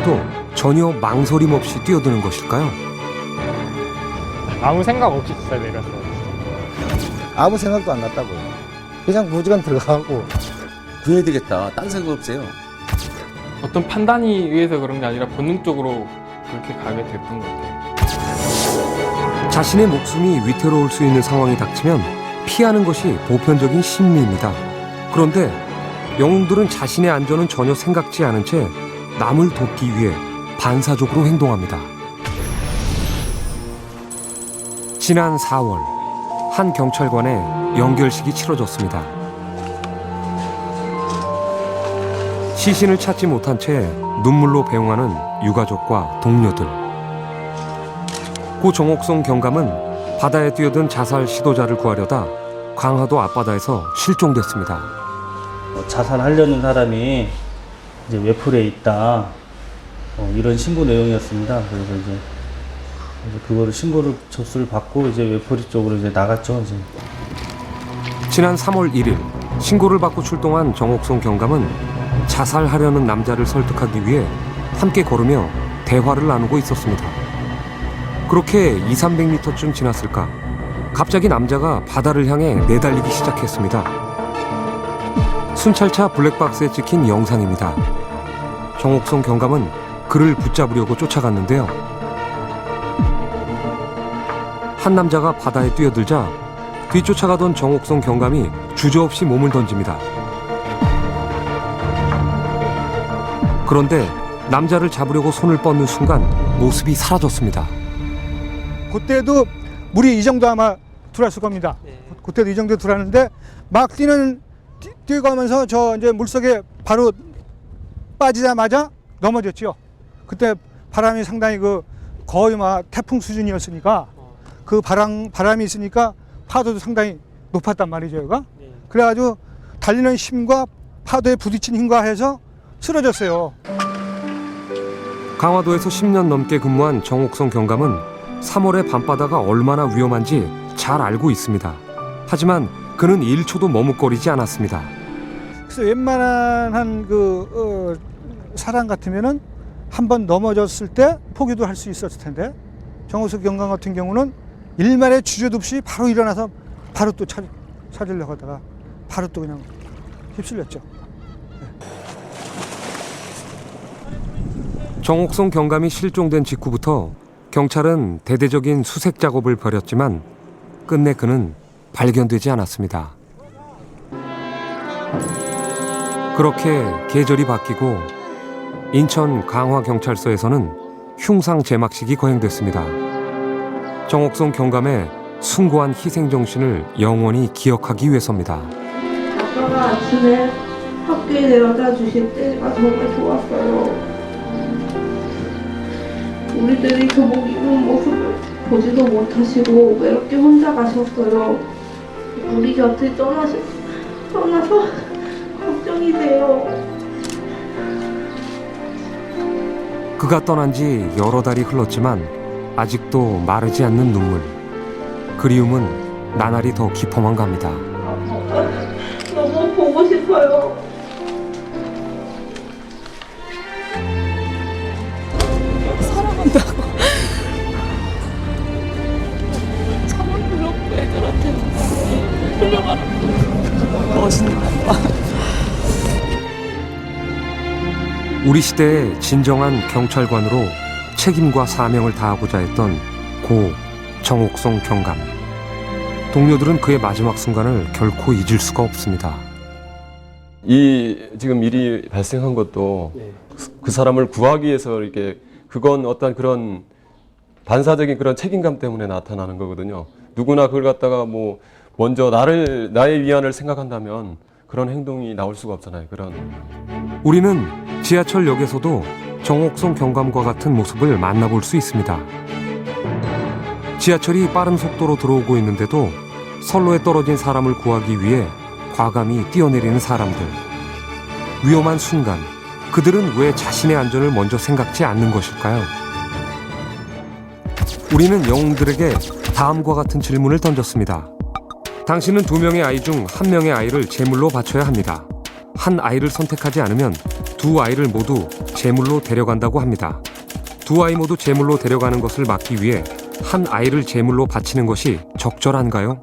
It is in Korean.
또 전혀 망설임 없이 뛰어드는 것일까요? 아무 생각 없이 진짜 내렸어요. 아무 생각도 안 났다고요. 그냥 무조건 들어가고. 구해야 되겠다. 딴 생각 없어요. 어떤 판단이 의해서 그런 게 아니라 본능적으로 그렇게 가게 됐던 것 같아요. 자신의 목숨이 위태로울 수 있는 상황이 닥치면 피하는 것이 보편적인 심리입니다. 그런데 영웅들은 자신의 안전은 전혀 생각지 않은 채 남을 돕기 위해 반사적으로 행동합니다. 지난 4월 한 경찰관의 연결식이 치러졌습니다. 시신을 찾지 못한 채 눈물로 배웅하는 유가족과 동료들. 고 정옥성 경감은 바다에 뛰어든 자살 시도자를 구하려다 강화도 앞바다에서 실종됐습니다. 자살하려는 사람이 이제 외풀에 있다, 이런 신고 내용이었습니다. 그래서 이제 그거를 신고를 접수를 받고 이제 외풀이 쪽으로 이제 나갔죠. 이제. 지난 3월 1일 신고를 받고 출동한 정옥성 경감은 자살하려는 남자를 설득하기 위해 함께 걸으며 대화를 나누고 있었습니다. 그렇게 200~300m쯤 지났을까 갑자기 남자가 바다를 향해 내달리기 시작했습니다. 순찰차 블랙박스에 찍힌 영상입니다. 정옥성 경감은 그를 붙잡으려고 쫓아갔는데요. 한 남자가 바다에 뛰어들자 뒤쫓아가던 정옥성 경감이 주저없이 몸을 던집니다. 그런데 남자를 잡으려고 손을 뻗는 순간 모습이 사라졌습니다. 그때도 물이 이 정도 아마 들어왔을 겁니다. 그때도 이 정도 들어왔는데 막 뛰어가면서 저 이제 물속에 바로 빠지자마자 넘어졌죠. 그때 바람이 상당히 거의 막 태풍 수준이었으니까 그 바람이 있으니까 파도도 상당히 높았단 말이죠. 얘가. 그래가지고 달리는 힘과 파도에 부딪힌 힘과 해서 쓰러졌어요. 강화도에서 10년 넘게 근무한 정옥성 경감은 3월의 밤바다가 얼마나 위험한지 잘 알고 있습니다. 하지만 그는 1초도 머뭇거리지 않았습니다. 그래서 웬만한 사람 같으면은 한 번 넘어졌을 때 포기도 할 수 있었을 텐데 정옥성 경감 같은 경우는 일말의 주저도 없이 바로 일어나서 바로 또 찾으려고 하다가 바로 또 그냥 휩쓸렸죠. 정옥성 경감이 실종된 직후부터 경찰은 대대적인 수색 작업을 벌였지만 끝내 그는 발견되지 않았습니다. 그렇게 계절이 바뀌고 인천 강화경찰서에서는 흉상 제막식이 거행됐습니다. 정옥성 경감의 숭고한 희생정신을 영원히 기억하기 위해서입니다. 아빠가 아침에 학교에 데려다 주실 때가 정말 좋았어요. 우리들이 교복 입은 모습을 보지도 못하시고 외롭게 혼자 가셨어요. 우리 곁을 떠나서 걱정이 돼요. 그가 떠난 지 여러 달이 흘렀지만 아직도 마르지 않는 눈물. 그리움은 나날이 더 깊어만 갑니다. 너무 보고 싶어요. 사랑한다고. 사랑 불렀고 애들한테 훌륭한 멋있는 아빠. 우리 시대의 진정한 경찰관으로 책임과 사명을 다하고자 했던 고 정옥성 경감. 동료들은 그의 마지막 순간을 결코 잊을 수가 없습니다. 이 지금 일이 발생한 것도 그 사람을 구하기 위해서 이렇게 그건 어떤 그런 반사적인 그런 책임감 때문에 나타나는 거거든요. 누구나 그걸 갖다가 뭐 먼저 나의 위안을 생각한다면 그런 행동이 나올 수가 없잖아요. 우리는 지하철역에서도 정옥성 경감과 같은 모습을 만나볼 수 있습니다. 지하철이 빠른 속도로 들어오고 있는데도 선로에 떨어진 사람을 구하기 위해 과감히 뛰어내리는 사람들. 위험한 순간, 그들은 왜 자신의 안전을 먼저 생각지 않는 것일까요? 우리는 영웅들에게 다음과 같은 질문을 던졌습니다. 당신은 2명의 아이 중 1명의 아이를 제물로 바쳐야 합니다. 한 아이를 선택하지 않으면 두 아이를 모두 제물로 데려간다고 합니다. 두 아이 모두 제물로 데려가는 것을 막기 위해 한 아이를 제물로 바치는 것이 적절한가요?